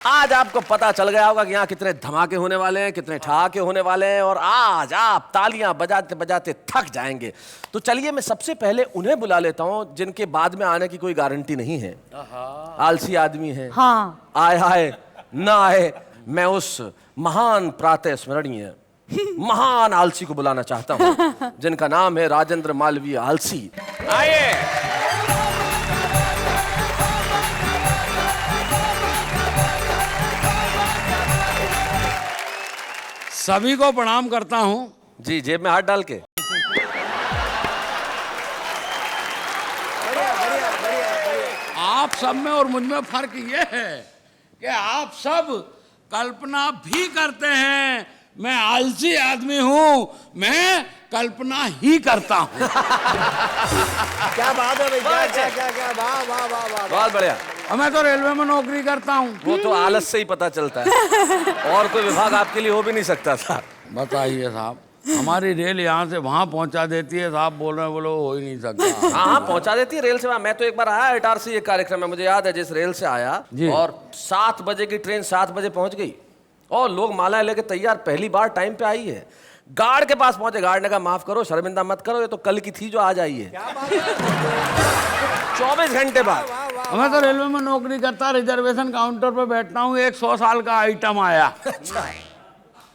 आज आपको पता चल गया होगा कि यहाँ कितने धमाके होने वाले हैं, कितने ठहाके होने वाले हैं और आज आप तालियां बजाते बजाते थक जाएंगे। तो चलिए मैं सबसे पहले उन्हें बुला लेता हूँ जिनके बाद में आने की कोई गारंटी नहीं है। आलसी आदमी है। हाँ। आए ना आए। मैं उस महान प्रातः स्मरणीय महान आलसी को बुलाना चाहता हूँ जिनका नाम है राजेंद्र मालवीय आलसी। आइए। सभी को प्रणाम करता हूं। जी, जेब में हाथ डाल के। आप सब में और मुझ में फर्क ये है कि आप सब कल्पना भी करते हैं। मैं आलसी आदमी हूं, मैं कल्पना ही करता हूं। क्या बात है भाई, क्या वाह वाह वाह वाह। बहुत बढ़िया। मैं तो रेलवे में नौकरी करता हूं। वो तो आलस से ही पता चलता है। और कोई विभाग आपके लिए हो भी नहीं सकता था। बताइए साहब, हमारी रेल यहाँ से वहाँ पहुँचा देती है। साहब बोल रहे हैं, बोलो हो ही नहीं सकता। हाँ, पहुँचा देती है रेल से। मैं तो एक बार आया इटारसी एक कार्यक्रम में, मुझे याद है, जिस रेल से आया और 7 बजे की ट्रेन 7 बजे पहुँच गई और लोग मालाएं लेके तैयार, पहली बार टाइम पे आई है। गार्ड के पास पहुंचे, गार्ड ने कहा माफ करो, शर्मिंदा मत करो, ये तो कल की थी जो आज आई है। 24 घंटे बाद। मैं तो रेलवे में नौकरी करता, रिजर्वेशन काउंटर पे बैठता हूँ। एक 100 साल का आइटम आया।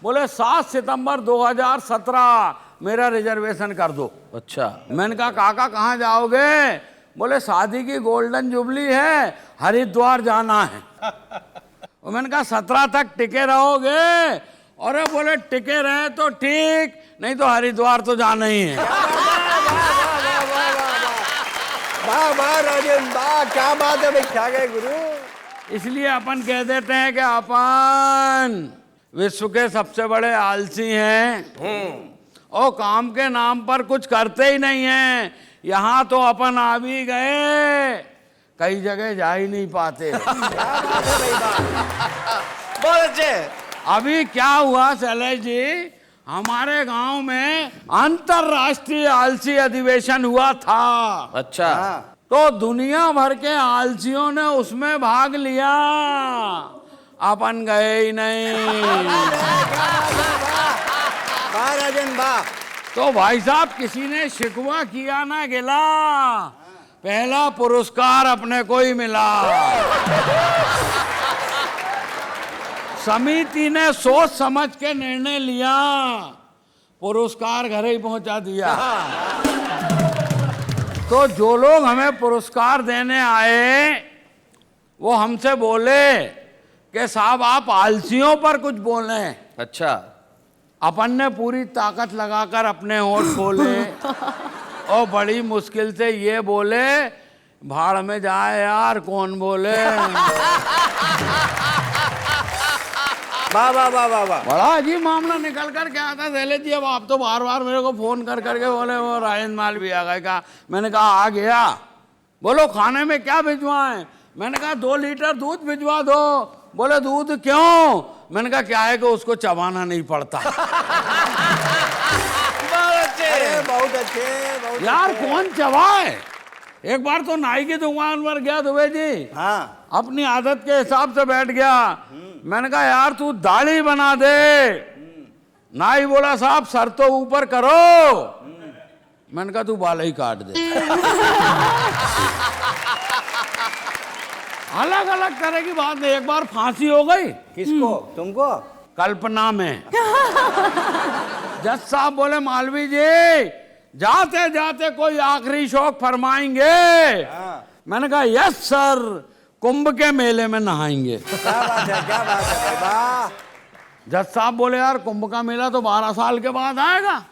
बोले 7 सितंबर 2017 मेरा रिजर्वेशन कर दो। अच्छा। मैंने कहा काका कहाँ जाओगे? बोले शादी की गोल्डन जुबली है, हरिद्वार जाना है। और मैंने कहा 17 तक टिके रहोगे? और बोले टिके रहे तो ठीक, नहीं तो हरिद्वार तो जाना ही है। वाह वाह राजेंद्र, वाह क्या बात है भाई, क्या गए गुरु। इसलिए अपन कह देते हैं कि अपन विश्व के सबसे बड़े आलसी हैं और काम के नाम पर कुछ करते ही नहीं हैं। यहाँ तो अपन आ भी गए, कई जगह जा ही नहीं पाते। बहुत अच्छे। अभी क्या हुआ शैलेश जी, हमारे गांव में अंतरराष्ट्रीय आलसी अधिवेशन हुआ था। अच्छा। तो दुनिया भर के आलसियों ने उसमें भाग लिया, अपन गए ही नहीं। वाह राजेंद्र वाह। तो भाई साहब, किसी ने शिकवा किया ना गिला, पहला पुरस्कार अपने को ही मिला। समिति ने सोच समझ के निर्णय लिया, पुरस्कार घर ही पहुंचा दिया। तो जो लोग हमें पुरस्कार देने आए वो हमसे बोले कि साहब आप आलसियों पर कुछ बोले। अच्छा। अपन ने पूरी ताकत लगाकर अपने होंठ खोले और बड़ी मुश्किल से ये बोले, भाड़ में जाए यार, कौन बोले। वाह वाह वाह वाह वाह। बड़ा अजीब मामला निकल कर क्या आता शैलेश जी। अब आप तो बार बार मेरे को फोन कर करके बोले वो राजेंद्र मालवीय आ गए। कहा, मैंने कहा आ गया। बोलो खाने में क्या भिजवाएं? मैंने कहा 2 लीटर दूध भिजवा दो। बोले दूध क्यों? मैंने कहा क्या है कि उसको चबाना नहीं पड़ता। बहुत अच्छे यार कौन चबाए? एक बार तो नाई की दुकान पर गया दुबे जी। हाँ। अपनी आदत के हिसाब से बैठ गया। मैंने कहा यार तू दाढ़ी बना दे। नाई बोला साहब सर तो ऊपर करो। मैंने कहा तू बाल ही काट दे। अलग अलग तरह की बात है। एक बार फांसी हो गई। किसको? तुमको? कल्पना में। जज साहब बोले मालवीय जी जाते जाते कोई आखिरी शौक फरमाएंगे? मैंने कहा यस सर, कुंभ के मेले में नहाएंगे। क्या बात है, क्या बात है भाई, वाह। जज साहब बोले यार कुंभ का मेला तो 12 साल के बाद आएगा,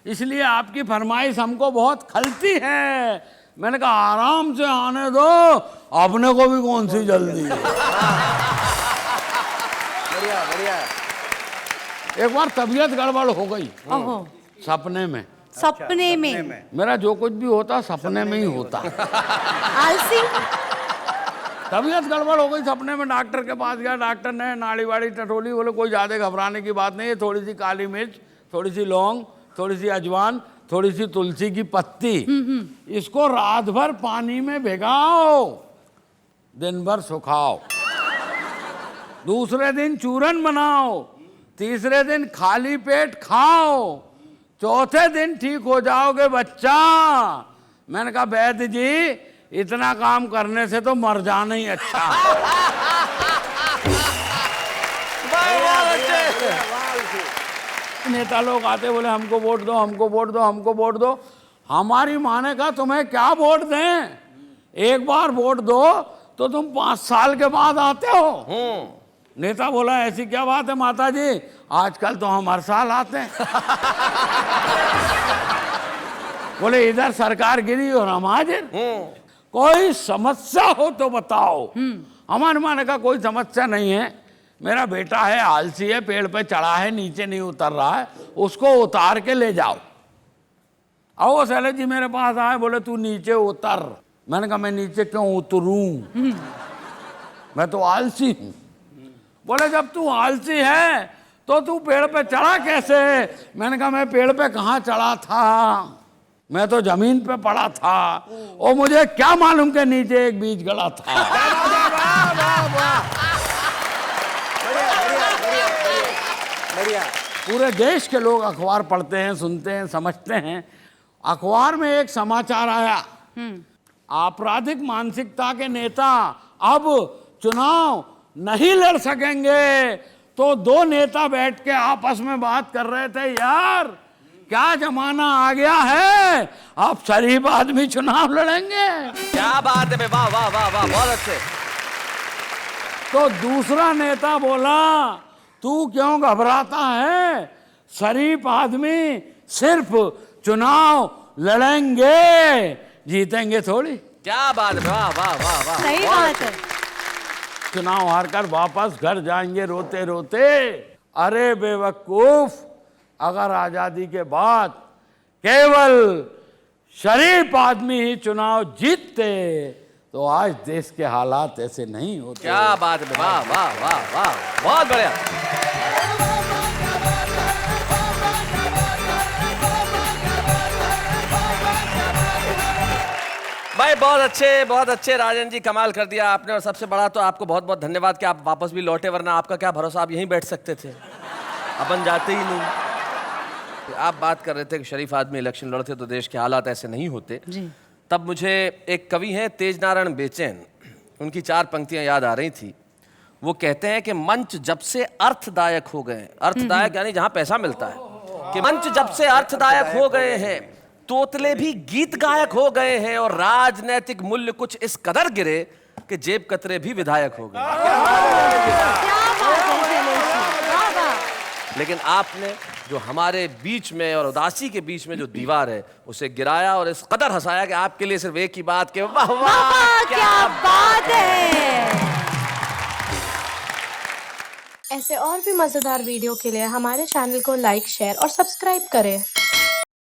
इसलिए आपकी फरमाइश हमको बहुत खलती है। मैंने कहा आराम से आने दो, अपने को भी कौन सी जल्दी है। बढ़िया बढ़िया। एक बार तबीयत गड़बड़ हो गई सपने में। सपने में? मेरा जो कुछ भी होता सपने में ही होता। आलसी। तबीयत गड़बड़ हो गई सपने में, डॉक्टर के पास गया। डॉक्टर ने नाड़ी वाड़ी टटोली। बोले कोई ज़्यादा घबराने की बात नहीं है, थोड़ी सी काली मिर्च, थोड़ी सी लौंग, थोड़ी सी अजवान, थोड़ी सी तुलसी की पत्ती, इसको रात भर पानी में भिगाओ, दिन भर सुखाओ। दूसरे दिन चूरन बनाओ, तीसरे दिन खाली पेट खाओ, चौथे दिन ठीक हो जाओगे बच्चा। मैंने कहा वैद्य जी इतना काम करने से तो मर जाना ही अच्छा। नेता लोग आते बोले हमको वोट दो, हमको वोट दो, हमको वोट दो। हमारी माँ ने कहा तुम्हें क्या वोट दें, एक बार वोट दो तो तुम 5 साल के बाद आते हो। नेता बोला ऐसी क्या बात है माता जी, आजकल तो हम हर साल आते हैं। बोले इधर सरकार गिरी और हम हाजिर। कोई समस्या हो तो बताओ। हमारे माँ ने कहा कोई समस्या नहीं है, मेरा बेटा है आलसी है, पेड़ पे चढ़ा है नीचे नहीं उतर रहा है, उसको उतार के ले जाओ। आओ शैलेश जी मेरे पास आए, बोले तू नीचे उतर। मैंने कहा मैं नीचे क्यों उतरूं, मैं तो आलसी हूं। बोले जब तू आलसी है तो तू पेड़ पे चढ़ा कैसे? मैंने कहा मैं पेड़ पे कहाँ चढ़ा था, मैं तो जमीन पे पड़ा था और मुझे क्या मालूम के नीचे एक बीज गड़ा था। बढ़िया। पूरे देश के लोग अखबार पढ़ते हैं, सुनते हैं, समझते हैं। अखबार में एक समाचार आया, आपराधिक मानसिकता के नेता अब चुनाव नहीं लड़ सकेंगे। तो 2 नेता बैठ के आपस में बात कर रहे थे, यार क्या जमाना आ गया है, अब शरीफ आदमी चुनाव लड़ेंगे। क्या बात है, वाह वाह वाह वाह, बहुत अच्छे। तो दूसरा नेता बोला तू क्यों घबराता है, शरीफ आदमी सिर्फ चुनाव लड़ेंगे, जीतेंगे थोड़ी। क्या बात है, वाह वाह वाह वाह, सही बहुत बात अच्छे। है। चुनाव हारकर वापस घर जाएंगे रोते रोते। अरे बेवकूफ, अगर आजादी के बाद केवल शरीफ आदमी ही चुनाव जीतते तो आज देश के हालात ऐसे नहीं होते। क्या बात है, वाह वाह वाह वाह, बहुत बढ़िया। भाई बहुत अच्छे राजन जी, कमाल कर दिया आपने। और सबसे बड़ा तो आपको बहुत बहुत धन्यवाद कि आप वापस भी लौटे, वरना आपका क्या भरोसा, आप यहीं बैठ सकते थे, अपन जाते ही नहीं। आप बात कर रहे थे कि शरीफ आदमी इलेक्शन लड़ते तो देश के हालात ऐसे नहीं होते जी। तब मुझे एक कवि हैं तेज नारायण बेचैन, उनकी 4 पंक्तियां याद आ रही थी। वो कहते हैं कि मंच जब से अर्थदायक हो गए, अर्थदायक यानी जहां पैसा मिलता है, कि मंच जब से अर्थदायक हो गए हैं, तोतले भी गीत गायक हो गए हैं, और राजनैतिक मूल्य कुछ इस कदर गिरे कि जेब कतरे भी विधायक हो गए। क्या बात है शैलेश जी, वाह वाह। लेकिन आपने जो हमारे बीच में और उदासी के बीच में जो दीवार है उसे गिराया और इस कदर हंसाया कि आपके लिए सिर्फ एक ही बात के वाह वाह क्या बात है। ऐसे और भी मजेदार वीडियो के लिए हमारे चैनल को लाइक, शेयर और सब्सक्राइब करें।